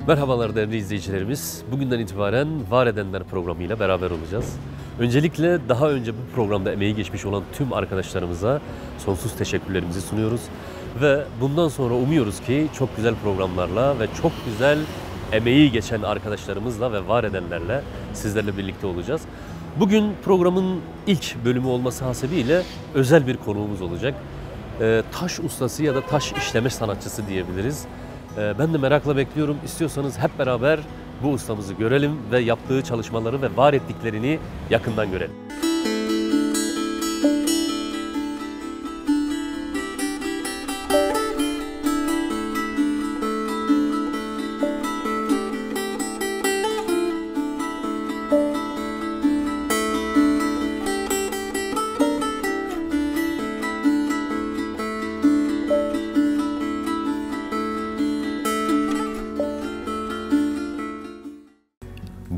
Merhabalar değerli izleyicilerimiz. Bugünden itibaren Var Edenler programıyla beraber olacağız. Öncelikle daha önce bu programda emeği geçmiş olan tüm arkadaşlarımıza sonsuz teşekkürlerimizi sunuyoruz. Ve bundan sonra umuyoruz ki çok güzel programlarla ve çok güzel emeği geçen arkadaşlarımızla ve var edenlerle sizlerle birlikte olacağız. Bugün programın ilk bölümü olması hasebiyle özel bir konuğumuz olacak. Taş ustası ya da taş işleme sanatçısı diyebiliriz. Ben de merakla bekliyorum. İstiyorsanız hep beraber bu ustamızı görelim ve yaptığı çalışmaları ve var ettiklerini yakından görelim.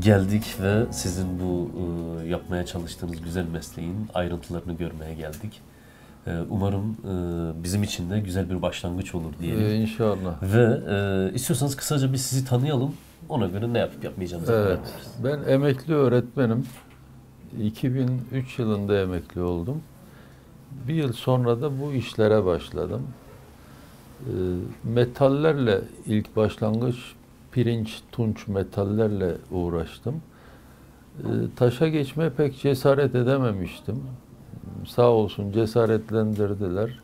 Geldik ve sizin bu yapmaya çalıştığınız güzel mesleğin ayrıntılarını görmeye geldik. Umarım bizim için de güzel bir başlangıç olur diyelim. İnşallah. Ve istiyorsanız kısaca bir sizi tanıyalım. Ona göre ne yapıp yapmayacağımızı karar Evet, veririz. ben emekli öğretmenim. 2003 yılında emekli oldum. Bir yıl sonra da bu işlere başladım. Metallerle ilk başlangıç pirinç, tunç metallerle uğraştım. Taşa geçmeye pek cesaret edememiştim. Sağ olsun cesaretlendirdiler.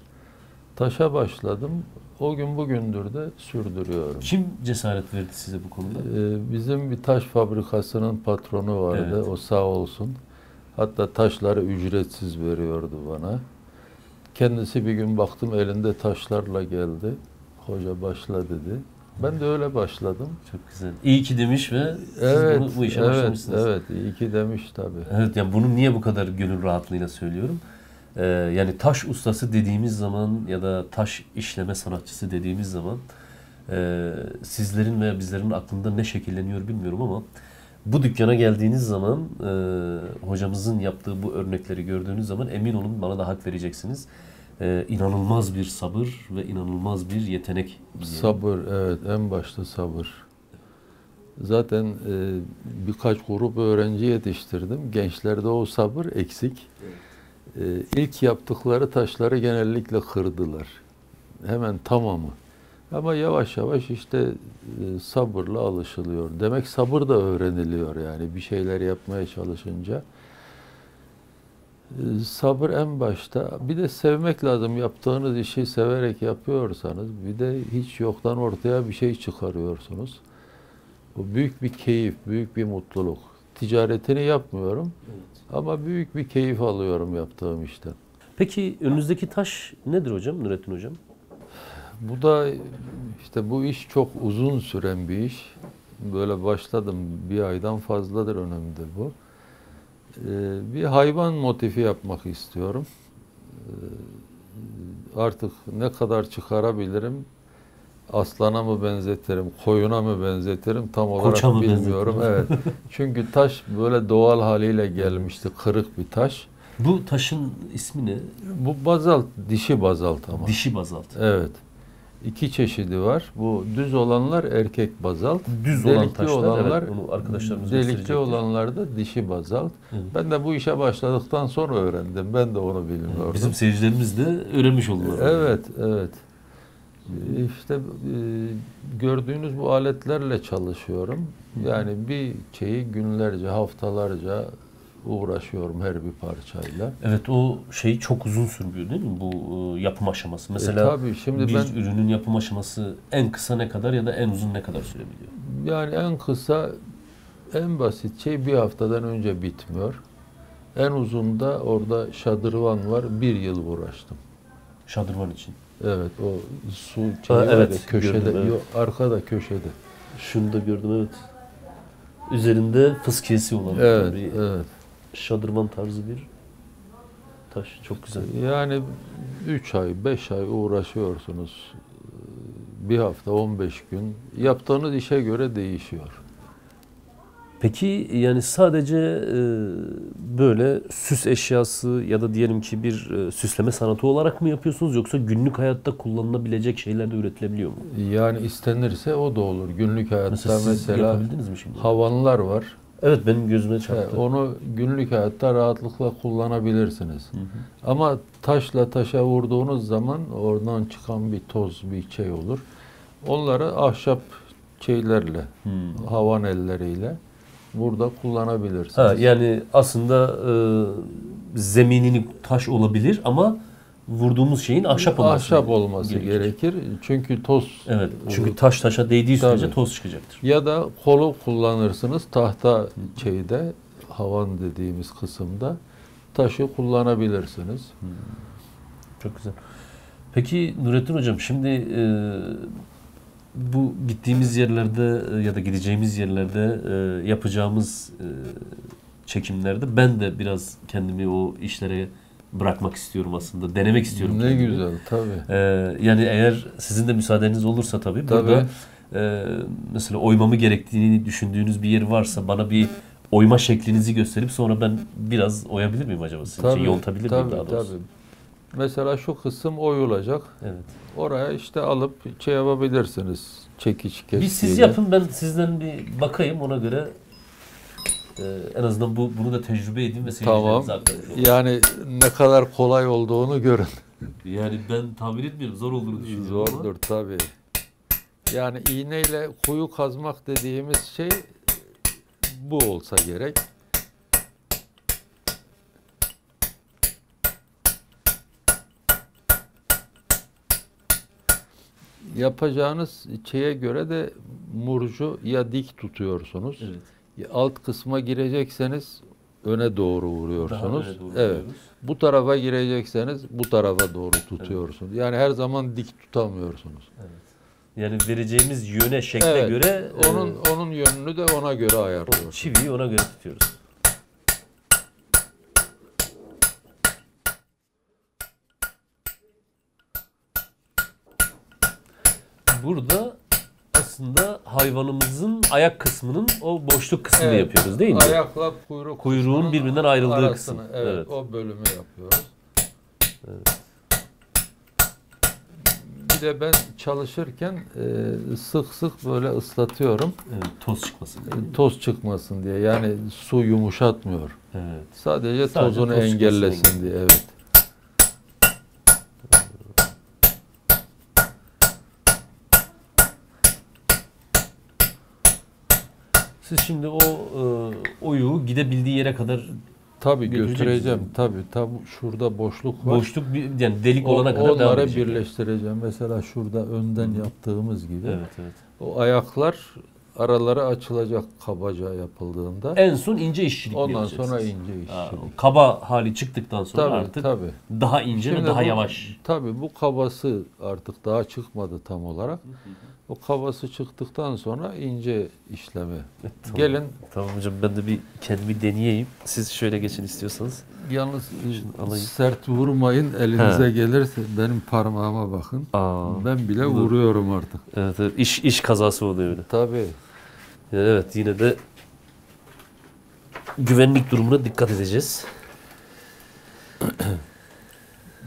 Taşa başladım. O gün bugündür de sürdürüyorum. Kim cesaret verdi size bu konuda? Bizim bir taş fabrikasının patronu vardı. Evet. O sağ olsun. Hatta taşları ücretsiz veriyordu bana. Kendisi bir gün baktım elinde taşlarla geldi. Hoca başla dedi. Ben de öyle başladım. Çok güzel. İyi ki demiş ve siz Evet, bu işe başlamışsınız. evet, iyi ki demiş tabii. Evet, yani bunu niye bu kadar gönül rahatlığıyla söylüyorum? Yani taş ustası dediğimiz zaman ya da taş işleme sanatçısı dediğimiz zaman sizlerin veya bizlerin aklında ne şekilleniyor bilmiyorum ama bu dükkana geldiğiniz zaman hocamızın yaptığı bu örnekleri gördüğünüz zaman emin olun bana da hak vereceksiniz. İnanılmaz bir sabır ve inanılmaz bir yetenek. Sabır, evet, en başta sabır. Zaten birkaç grup öğrenci yetiştirdim. Gençlerde o sabır eksik. İlk yaptıkları taşları genellikle kırdılar. Hemen tamamı. Ama yavaş yavaş işte sabırla alışılıyor. Demek sabır da öğreniliyor yani bir şeyler yapmaya çalışınca. Sabır en başta. Bir de sevmek lazım. Yaptığınız işi severek yapıyorsanız bir de hiç yoktan ortaya bir şey çıkarıyorsunuz. Bu büyük bir keyif, büyük bir mutluluk. Ticaretini yapmıyorum ama büyük bir keyif alıyorum yaptığım işten. Peki önünüzdeki taş nedir hocam, Nurettin hocam? Bu da işte bu iş çok uzun süren bir iş. Böyle başladım. Bir aydan fazladır önümde bu. Bir hayvan motifi yapmak istiyorum. Artık ne kadar çıkarabilirim? Aslana mı benzetirim, koyuna mı benzetirim tam olarak Koça mı bilmiyorum. Evet. Çünkü taş böyle doğal haliyle gelmişti, kırık bir taş. Bu taşın ismi ne? Bu bazalt, dişi bazalt ama. Dişi bazalt. Evet. İki çeşidi var. Bu düz olanlar erkek bazalt. Düz olan taşlar, evet, onu arkadaşlarımız delikli gösterecektir. olanlar da dişi bazalt. Evet. Ben de bu işe başladıktan sonra öğrendim. Ben de onu bilmiyordum. Bizim seyircilerimiz de öğrenmiş oldular. Evet, evet. İşte gördüğünüz bu aletlerle çalışıyorum. Yani bir şeyi günlerce, haftalarca uğraşıyorum her bir parçayla. Evet, o şey çok uzun sürüyor değil mi bu yapım aşaması? Mesela Tabii şimdi bir ürünün yapım aşaması en kısa ne kadar ya da en uzun ne kadar sürebiliyor? Yani en kısa, en basit şey bir haftadan önce bitmiyor. En uzun da orada şadırvan var. Bir yıl uğraştım. Şadırvan için. Evet, o su şeyi var evet, ya, köşede, gördüm, evet. yok, arkada köşede. Şunu da gördüm, evet. Üzerinde fıskiyesi olan Evet, bir evet. şadırvan tarzı bir taş. Çok güzel. Yani 3 ay, 5 ay uğraşıyorsunuz. Bir hafta, 15 gün. Yaptığınız işe göre değişiyor. Peki yani sadece böyle süs eşyası ya da diyelim ki bir süsleme sanatı olarak mı yapıyorsunuz yoksa günlük hayatta kullanılabilecek şeyler de üretilebiliyor mu? Yani istenirse o da olur. Günlük hayatta Mesela siz mesela yapabildiniz mi şimdi? havanlar var. Evet, benim gözüme çarptı. Onu günlük hayatta rahatlıkla kullanabilirsiniz. Ama taşla taşa vurduğunuz zaman oradan çıkan bir toz, bir şey olur. Onları ahşap şeylerle, havan elleriyle burada kullanabilirsiniz. Ha, yani aslında zeminini taş olabilir ama vurduğumuz şeyin ahşap olması, Ahşap olması gerekir. Çünkü toz. Evet. Çünkü taş taşa değdiği sürece Tabii. toz çıkacaktır. Ya da kolu kullanırsınız. Tahta şeyde, havan dediğimiz kısımda taşı kullanabilirsiniz. Çok güzel. Peki Nurettin Hocam, şimdi bu gittiğimiz yerlerde ya da gideceğimiz yerlerde yapacağımız çekimlerde ben de biraz kendimi o işlere bırakmak istiyorum aslında. Denemek istiyorum Ne kendimi. güzel, tabii. Yani eğer sizin de müsaadeniz olursa tabii. Tabii. Burada mesela oymamı gerektiğini düşündüğünüz bir yer varsa bana bir oyma şeklinizi gösterip sonra ben biraz oyabilir miyim acaba? Sizin için yontabilir miyim daha doğrusu? Tabii. Mesela şu kısım oyulacak. Evet. Oraya işte alıp şey yapabilirsiniz. Çekiç keskiyle. Bir siz yapın, ben sizden bir bakayım, ona göre en azından bunu da tecrübe edeyim ve Tamam. seyircilerimize aktarmış olayım. Yani ne kadar kolay olduğunu görün. Yani ben tahmin etmiyorum, zor olduğunu düşünüyorum ama. Zordur tabii. Yani iğneyle kuyu kazmak dediğimiz şey bu olsa gerek. Yapacağınız şeye göre de murcu ya dik tutuyorsunuz. Evet. Alt kısma girecekseniz öne doğru vuruyorsunuz. Daha öne doğru Evet. vuruyoruz. Bu tarafa girecekseniz bu tarafa doğru tutuyorsunuz. Yani her zaman dik tutamıyorsunuz. Evet. Yani vereceğimiz yöne, şekle Evet. göre Onun yönünü de ona göre ayarlıyoruz. çiviyi ona göre tutuyoruz. Burada aslında hayvanımızın ayak kısmının o boşluk kısmını Evet. yapıyoruz değil mi? Ayakla kuyruk Kuyruğun kısmının birbirinden ayrıldığı arasını, kısım. Evet, Evet. o bölümü yapıyoruz. Evet. Bir de ben çalışırken sık sık böyle ıslatıyorum. Evet, toz çıkmasın diye. Toz çıkmasın diye. Yani su yumuşatmıyor. Evet. Sadece Sadece tozunu toz çıkmasını engellesin diye. Evet. Siz şimdi o oyu gidebildiği yere kadar Tabii Götürecek götüreceğim. misin? Tabii şurada boşluk var. boşluk yani delik olana kadar devam Onları edecek. birleştireceğim. Mesela şurada önden yaptığımız gibi. Evet, evet. O ayaklar araları açılacak kabaca yapıldığında. En son ince işçilik Ondan yapacaksınız. sonra ince işçilik. Kaba hali çıktıktan sonra Tabii, artık tabii. daha ince ve Şimdi daha bu- yavaş. Tabii bu kabası artık daha çıkmadı tam olarak. O kabası çıktıktan sonra ince işlemi. Tamam. Gelin Tamam hocam, ben de bir kendimi deneyeyim. Siz şöyle geçin istiyorsanız. yalnız alayım. sert vurmayın, elinize He. gelirse benim parmağıma bakın. Ben bile dur. vuruyorum artık. Evet, evet. İş kazası oluyor öyle. Tabii. Yani evet, yine de güvenlik durumuna dikkat edeceğiz.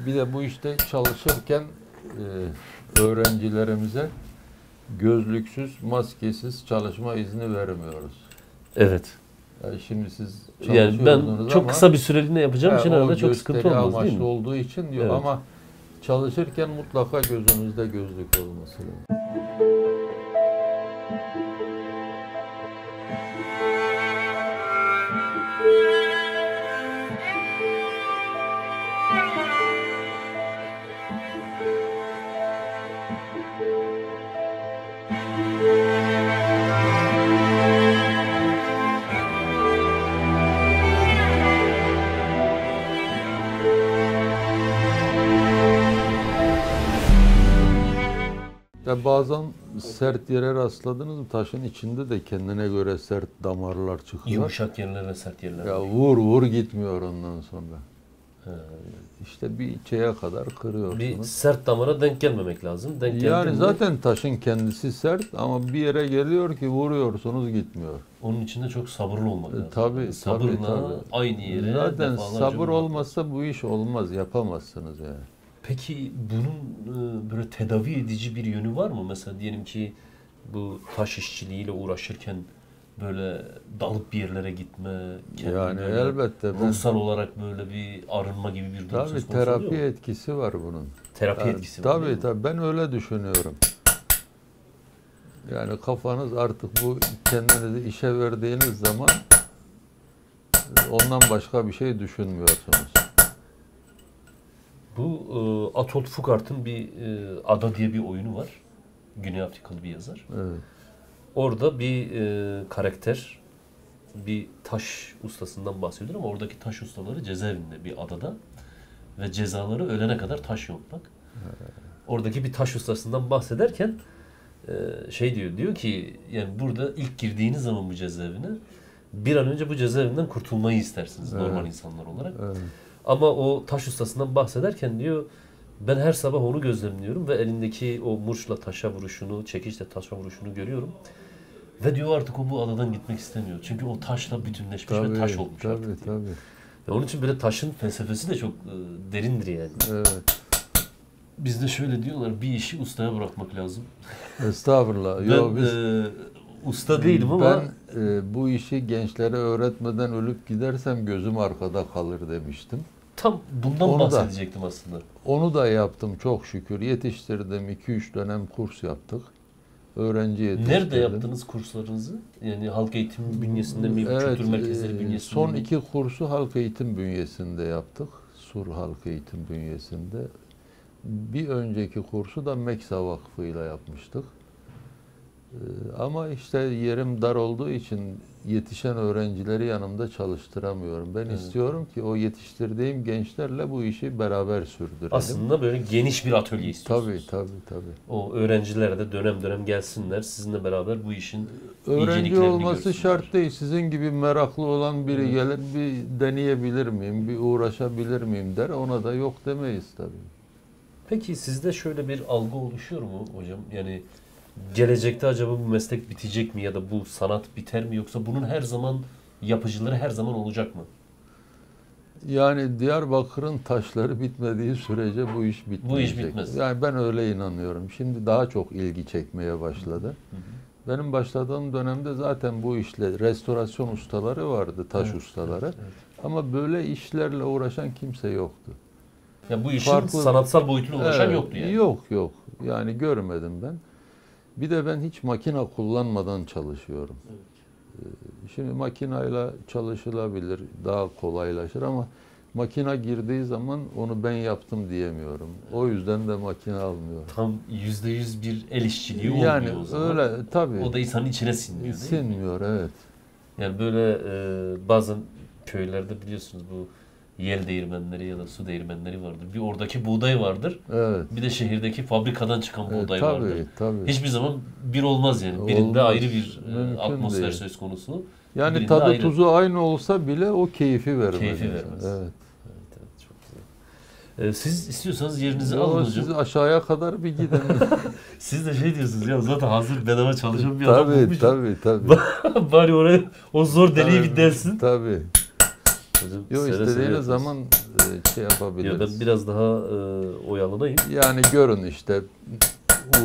Bir de bu işte çalışırken öğrencilerimize gözlüksüz, maskesiz çalışma izni vermiyoruz. Evet. Yani şimdi siz Yani ben çalışıyorsunuz çok ama kısa bir süreliğine yapacağım için o herhalde çok sıkıntı gösteri olmaz değil amaçlı mi? olduğu için yok Evet. ama çalışırken mutlaka gözünüzde gözlük olması lazım. Ya bazen sert yere rastladınız mı? Taşın içinde de kendine göre sert damarlar çıkıyor. Yumuşak yerler ve sert yerler. Ya vur vur gitmiyor ondan sonra. İşte bir şeye kadar Bir kırıyorsunuz. sert damara denk gelmemek lazım. Denk Yani geldin mi, zaten taşın kendisi sert ama bir yere geliyor ki vuruyorsunuz gitmiyor. onun için de çok sabırlı olmak lazım. Tabii, Sabırla tabii. aynı yere Zaten defalarca sabır vurmak olmazsa bu iş olmaz, yapamazsınız yani. Peki bunun böyle tedavi edici bir yönü var mı? Mesela diyelim ki bu taş işçiliğiyle uğraşırken böyle dalıp bir yerlere gitme, kendini Yani böyle elbette ben ruhsal olarak böyle bir arınma gibi bir durum tabii söz konusu terapi oluyor mu? etkisi var bunun. Terapi Yani etkisi var değil mi? tabii ben öyle düşünüyorum. Yani kafanız artık bu kendinizi işe verdiğiniz zaman ondan başka bir şey düşünmüyorsunuz. Bu Atoll Fukart'ın bir Ada diye bir oyunu var. Güney Afrikalı bir yazar. Evet. Orada bir karakter bir taş ustasından bahsediyor ama oradaki taş ustaları cezaevinde bir adada ve cezaları ölene kadar taş yontmak. Oradaki bir taş ustasından bahsederken şey diyor ki yani burada ilk girdiğiniz zaman bu cezaevine bir an önce bu cezaevinden kurtulmayı istersiniz normal insanlar olarak. Evet. Ama o taş ustasından bahsederken diyor ben her sabah onu gözlemliyorum ve elindeki o murçla taşa vuruşunu, çekiçle taşa vuruşunu görüyorum. Ve diyor artık o bu adadan gitmek istemiyor. Çünkü o taşla bütünleşmiş ve taş olmuş artık diyor. Tabii. Ve onun için böyle taşın felsefesi de çok derindir yani. Evet. Bizde şöyle diyorlar bir işi ustaya bırakmak lazım. Estağfurullah. Ben usta değilim ama ben bu işi gençlere öğretmeden ölüp gidersem gözüm arkada kalır demiştim. tam bundan Onu da- bahsedecektim aslında. Onu da yaptım çok şükür. Yetiştirdim. 2-3 dönem kurs yaptık. Öğrenci yetiştirdim. Nerede yaptınız kurslarınızı? Yani halk eğitim bünyesinde mi? Kültür merkezleri bünyesinde son mi? 2 kursu halk eğitim bünyesinde yaptık. Sur Halk Eğitim bünyesinde. Bir önceki kursu da Meksa Vakfı ile yapmıştık. Ama işte yerim dar olduğu için yetişen öğrencileri yanımda çalıştıramıyorum. Ben Evet. istiyorum ki o yetiştirdiğim gençlerle bu işi beraber sürdürelim. Aslında böyle geniş bir atölye istiyorsunuz. Tabii. O öğrenciler de dönem dönem gelsinler. Sizinle beraber bu işin Öğrenci inceliklerini olması görsünler. şart değil. Sizin gibi meraklı olan biri Evet. gelir, bir deneyebilir miyim, bir uğraşabilir miyim der. Ona da yok demeyiz tabii. Peki sizde şöyle bir algı oluşuyor mu hocam? Yani gelecekte acaba bu meslek bitecek mi ya da bu sanat biter mi yoksa bunun her zaman yapıcıları her zaman olacak mı? Yani Diyarbakır'ın taşları bitmediği sürece bu iş bitmeyecek. bitmez. Yani ben öyle inanıyorum. Şimdi daha çok ilgi çekmeye başladı. Benim başladığım dönemde zaten bu işle restorasyon ustaları vardı, taş Evet, ustaları. evet. Ama böyle işlerle uğraşan kimse yoktu. Ya bu işin Farklı- sanatsal boyutuyla uğraşan Evet, yoktu yani. Yok. Yani görmedim ben. Bir de ben hiç makine kullanmadan çalışıyorum. Şimdi makinayla çalışılabilir, daha kolaylaşır ama makina girdiği zaman onu ben yaptım diyemiyorum. O yüzden de makine almıyorum. Tam %100 bir el işçiliği olmuyor Yani o zaman. öyle tabii. O da insanın içine sinmiyor değil mi? Sinmiyor, evet. Yani böyle bazen köylerde biliyorsunuz bu yel değirmenleri ya da su değirmenleri vardır. Bir oradaki buğday vardır. Evet. Bir de şehirdeki fabrikadan çıkan buğday vardır. Tabii. Hiçbir zaman bir olmaz yani. Birinde Olmaz. ayrı bir Mümkün atmosfer değil. söz konusu. Yani birinde tadı ayrı. tuzu aynı olsa bile o keyfi vermez. Keyfi insana. vermez. Evet. Evet, çok güzel. Siz istiyorsanız yerinizi Yo, alın siz hocam. aşağıya kadar bir gidin. Siz de şey diyorsunuz ya zaten hazır bedava çalışan bir adam tabii. bulmuşum. Bari oraya o zor deliği bir delsin. Tabii. Hocam, Yok seve seve istediğiniz yapıyoruz. zaman şey Ya yapabiliriz. ben biraz daha oyalanayım. Yani görün işte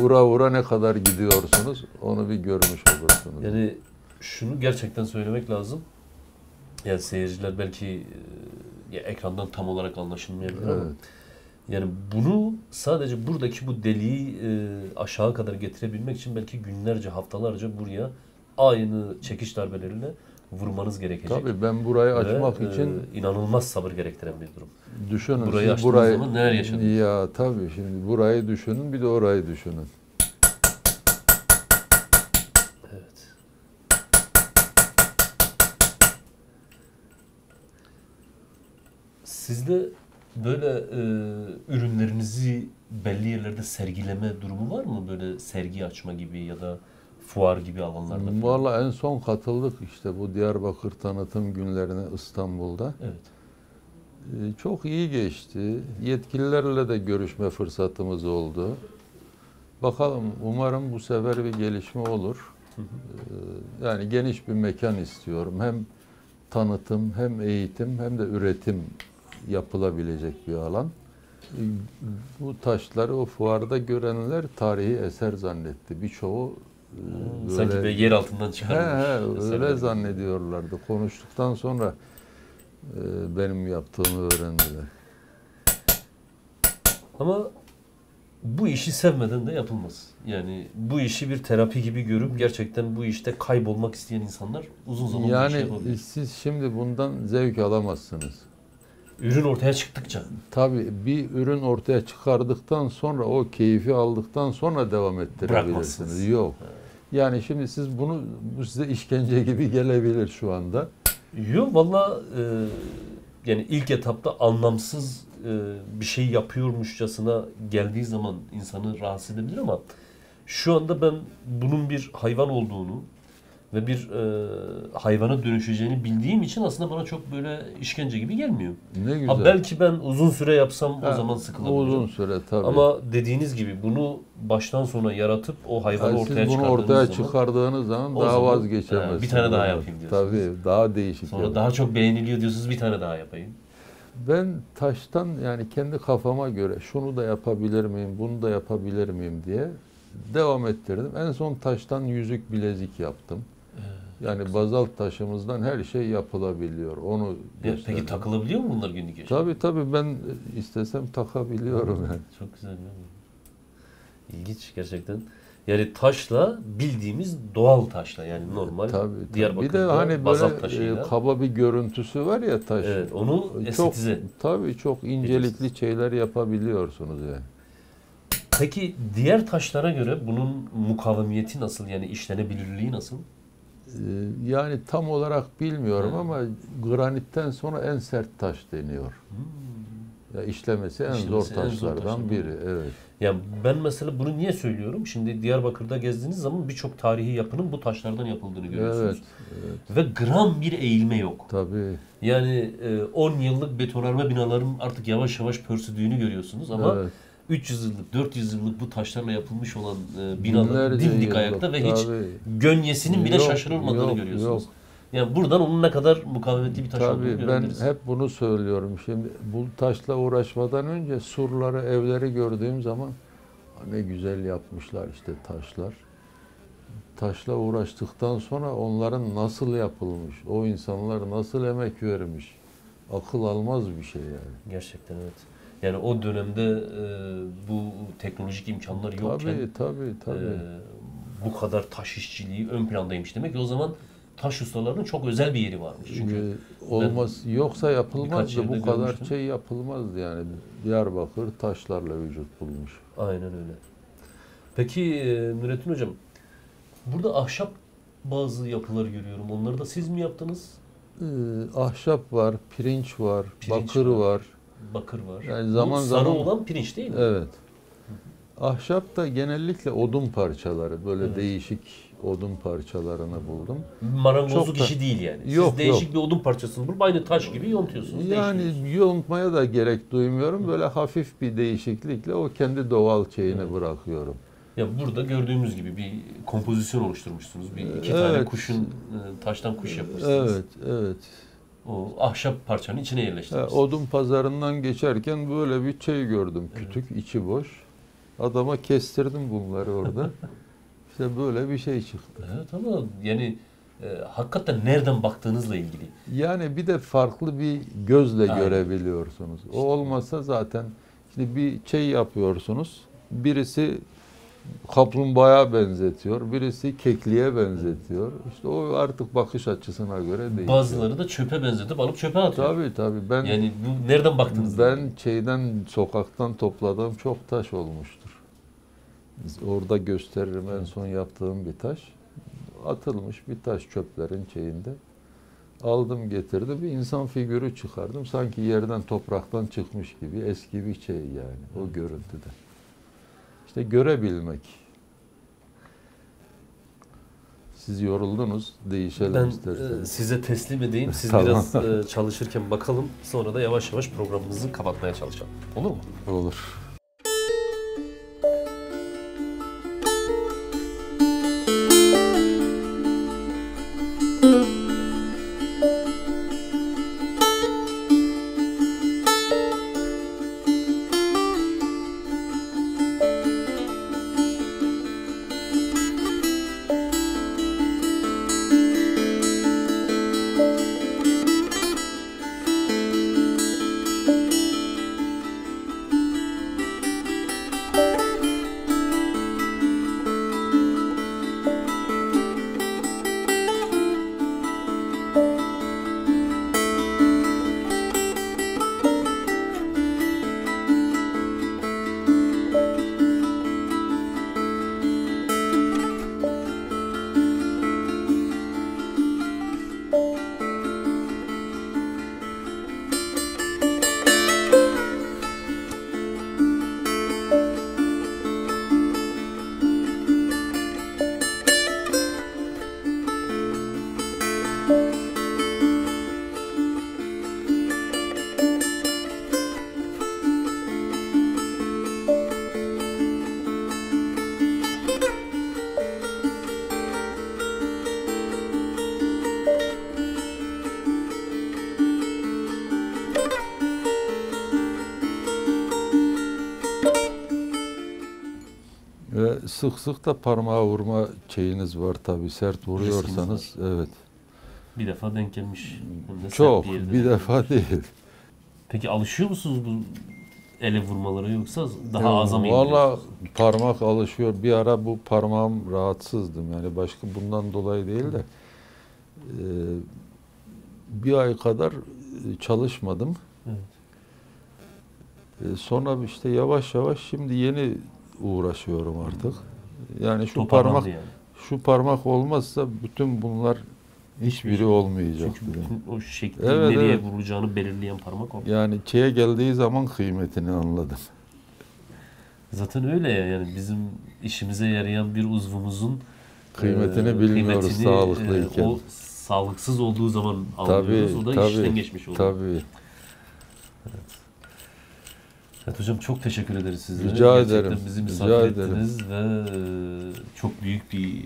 uğra ne kadar gidiyorsunuz onu bir görmüş olursunuz. Yani şunu gerçekten söylemek lazım. Yani seyirciler belki ya ekrandan tam olarak anlaşılmayabilir ama Evet. yani bunu sadece buradaki bu deliği aşağı kadar getirebilmek için belki günlerce, haftalarca buraya aynı çekiş darbeleriyle vurmanız gerekecek. Tabii ben burayı Ve, açmak için inanılmaz sabır gerektiren bir durum. düşünün. burayı siz açtığınız zaman neler yaşadınız? Ya tabii şimdi burayı düşünün bir de orayı düşünün. Evet. Sizde böyle ürünlerinizi belli yerlerde sergileme durumu var mı? Böyle sergi açma gibi ya da fuar gibi alanlarda falan? Vallahi en son katıldık işte bu Diyarbakır tanıtım günlerine İstanbul'da. Evet. Çok iyi geçti. Yetkililerle de görüşme fırsatımız oldu. Bakalım, umarım bu sefer bir gelişme olur. Yani geniş bir mekan istiyorum. Hem tanıtım, hem eğitim, hem de üretim yapılabilecek bir alan. Bu taşları o fuarda görenler tarihi eser zannetti. Birçoğu Sanki böyle yer altından çıkarılmış. öyle zannediyorlardı. Konuştuktan sonra benim yaptığımı öğrendiler. Ama bu işi sevmeden de yapılmaz. Yani bu işi bir terapi gibi görüp gerçekten bu işte kaybolmak isteyen insanlar uzun zaman bu işi Yani yapabilir. siz şimdi bundan zevk alamazsınız. Ürün ortaya çıktıkça. Tabii bir ürün ortaya çıkardıktan sonra, o keyfi aldıktan sonra devam Bırakmazsınız. ettirebilirsiniz. Yok. Bu size işkence gibi gelebilir şu anda. Yok valla yani ilk etapta anlamsız bir şey yapıyormuşçasına geldiği zaman insanı rahatsız edebilir ama şu anda ben bunun bir hayvan olduğunu ve bir hayvana dönüşeceğini bildiğim için aslında bana çok böyle işkence gibi gelmiyor. Ne güzel. Ha, belki ben uzun süre yapsam o zaman sıkılabilirim. Uzun süre tabii. Ama dediğiniz gibi bunu baştan sona yaratıp o hayvanı Yani ortaya siz bunu çıkardığınız ortaya zaman çıkardığınız zaman o daha zaman, vazgeçemezsiniz. bir tane daha yapayım diyorsunuz. Tabii, daha değişik. sonra yapın. daha çok beğeniliyor diyorsunuz, bir tane daha yapayım. Ben taştan, yani kendi kafama göre şunu da yapabilir miyim, bunu da yapabilir miyim diye devam ettirdim. En son taştan yüzük, bilezik yaptım. Yani bazalt taşımızdan her şey yapılabiliyor. Onu gösterdim. Peki takılabiliyor mu bunlar günlük yaşamda? Tabii ben istesem takabiliyorum yani. Çok güzel değil mi? İlginç gerçekten. Yani taşla bildiğimiz doğal taşla yani normal Tabii. Bir Diyarbakır'da de hani bazalt böyle taşıyla. kaba bir görüntüsü var ya taş. Evet, onu Çok, estetize. tabii çok incelikli şeyler yapabiliyorsunuz yani. Peki diğer taşlara göre bunun mukavemiyeti nasıl, yani işlenebilirliği nasıl? Yani tam olarak bilmiyorum Evet. ama granitten sonra en sert taş deniyor. Ya işlemesi en İşlemesi zor en zor taşlardan taşlardan biri. Evet. Ya ben mesela bunu niye söylüyorum? Şimdi Diyarbakır'da gezdiğiniz zaman birçok tarihi yapının bu taşlardan yapıldığını görüyorsunuz. Evet. Ve gram bir eğilme yok. Tabii. Yani 10 yıllık betonarme binaların artık yavaş yavaş pörsüdüğünü görüyorsunuz ama Evet. 300 yıllık, 400 yıllık bu taşlarla yapılmış olan binaların Binlerce dimdik yıllık, ayakta ve hiç tabii. gönyesinin bile Yok, şaşırılmadığını yok, görüyorsunuz. yok. Yani buradan onun ne kadar mukavemetli bir taş olduğunu Tabii ben görebiliriz. hep bunu söylüyorum. Şimdi bu taşla uğraşmadan önce surları, evleri gördüğüm zaman ne güzel yapmışlar işte taşlar. Taşla uğraştıktan sonra onların nasıl yapılmış, o insanlar nasıl emek vermiş, akıl almaz bir şey yani. Gerçekten evet. Yani o dönemde bu teknolojik imkanlar yokken Tabii. bu kadar taş işçiliği ön plandaymış demek ki o zaman taş ustalarının çok özel bir yeri varmış. Çünkü Olmaz, yoksa birkaç yapılmazdı, yerde bu kadar görmüştüm. şey yapılmazdı yani. Diyarbakır taşlarla vücut bulmuş. aynen öyle. Peki Nurettin Hocam, burada ahşap bazı yapılar görüyorum. Onları da siz mi yaptınız? Ahşap var, pirinç var, Pirinç bakır var. Bakır var. Yani Bu zaman sarı zaman olan pirinç değil mi? evet. Ahşap da genellikle odun parçaları, böyle Evet. değişik odun parçalarını buldum. Marangozluk Çok da- işi değil yani. Yok, Siz değişik bir odun parçasını bulup aynı taş gibi yontuyorsunuz. Yani değiştiriyorsunuz. yontmaya da gerek duymuyorum. Böyle hafif bir değişiklikle o kendi doğal şeyini Evet. bırakıyorum. Ya burada gördüğümüz gibi bir kompozisyon oluşturmuşsunuz. Bir iki tane Evet. kuşun taştan kuş yapmışsınız. Evet. O ahşap parçanın içine yerleştirmişsiniz. Odun pazarından geçerken böyle bir şey gördüm. Kütük, içi boş. Adama kestirdim bunları orada. İşte böyle bir şey çıktı. Evet ama yani hakikaten nereden baktığınızla ilgili. Yani bir de farklı bir gözle Aynen. görebiliyorsunuz. O olmasa zaten şimdi bir şey yapıyorsunuz. Birisi kaplumbağaya benzetiyor, birisi kekliğe benzetiyor. İşte o artık bakış açısına göre değişiyor. Bazıları da çöpe benzetip alıp çöpe atıyor. Tabii ben Yani bu nereden baktığınızla ilgili. sokaktan topladığım çok taş olmuştur. Orada gösteririm en son yaptığım bir taş. Atılmış bir taş çöplerin şeyinde. Aldım getirdim bir insan figürü çıkardım. Sanki yerden topraktan çıkmış gibi eski bir şey yani o görüntüde. İşte görebilmek. Siz yoruldunuz, değişelim Ben isterseniz. size teslim edeyim. Siz Tamam. biraz çalışırken bakalım. Sonra da yavaş yavaş programımızı kapatmaya çalışalım. Olur mu? Olur. Ve sık sık da parmağa vurma şeyiniz var tabii. Sert vuruyorsanız, evet. Bir defa denk gelmiş. Hem de sert Çok, yerde bir denk defa değil. Peki alışıyor musunuz bu ele vurmalara yoksa daha aza mı Valla indiriyorsunuz? parmak alışıyor. Bir ara bu parmağım rahatsızdım. Yani başka bundan dolayı değil de bir ay kadar çalışmadım. Evet. Sonra işte yavaş yavaş şimdi yeni uğraşıyorum artık. Yani Toparlandı yani. şu parmak olmazsa bütün bunlar hiçbiri olmayacak. Çünkü bütün o şekli Evet, nereye evet. vuracağını belirleyen parmak o. Yani şeye geldiği zaman kıymetini anladım. Zaten öyle ya, yani bizim işimize yarayan bir uzvumuzun Kıymetini bilmiyoruz sağlıklıyken. O sağlıksız olduğu zaman anlıyoruz. O da işten geçmiş oluyor. Tabii. Evet hocam, çok teşekkür ederiz sizlere. Rica Gerçekten ederim. bizi Rica misafir ederim. ettiniz ve çok büyük bir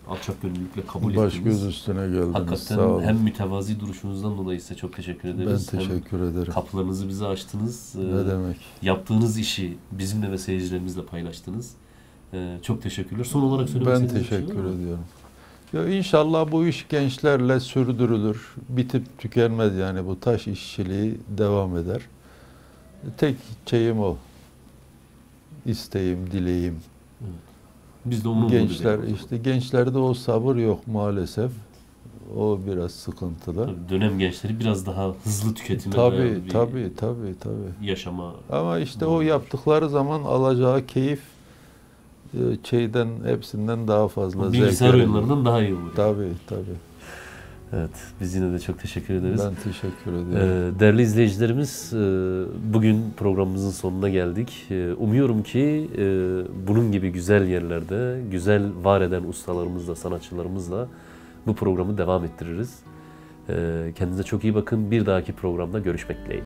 alçak gönüllülükle kabul Baş ettiniz. göz üstüne geldiniz. Hakikaten Sağ olun. hem mütevazi duruşunuzdan dolayı size çok teşekkür Ben ederiz. teşekkür ederim. Hem kapılarınızı bize açtınız. Ne demek? Yaptığınız işi bizimle ve seyircilerimizle paylaştınız. Çok teşekkürler. Son olarak söylemek Ben istediğiniz bir şey var teşekkür mı? ediyorum. Ya inşallah bu iş gençlerle sürdürülür. Bitip tükenmez yani, bu taş işçiliği devam eder. Tek şeyim o. İsteğim, dileğim. Biz de onun Gençler işte, gençlerde o sabır yok maalesef. O biraz sıkıntılı. Tabii dönem gençleri biraz daha hızlı tüketime Tabii, dayalı bir tabii. yaşama. Ama işte o yaptıkları zaman alacağı keyif şeyden, hepsinden daha fazla zevk Bilgisayar veriyor. oyunlarından daha iyi oluyor. Tabii. Evet, biz yine de çok teşekkür ederiz. Ben teşekkür ediyorum. Değerli izleyicilerimiz, bugün programımızın sonuna geldik. Umuyorum ki bunun gibi güzel yerlerde, güzel var eden ustalarımızla, sanatçılarımızla bu programı devam ettiririz. Kendinize çok iyi bakın. Bir dahaki programda görüşmek dileğiyle.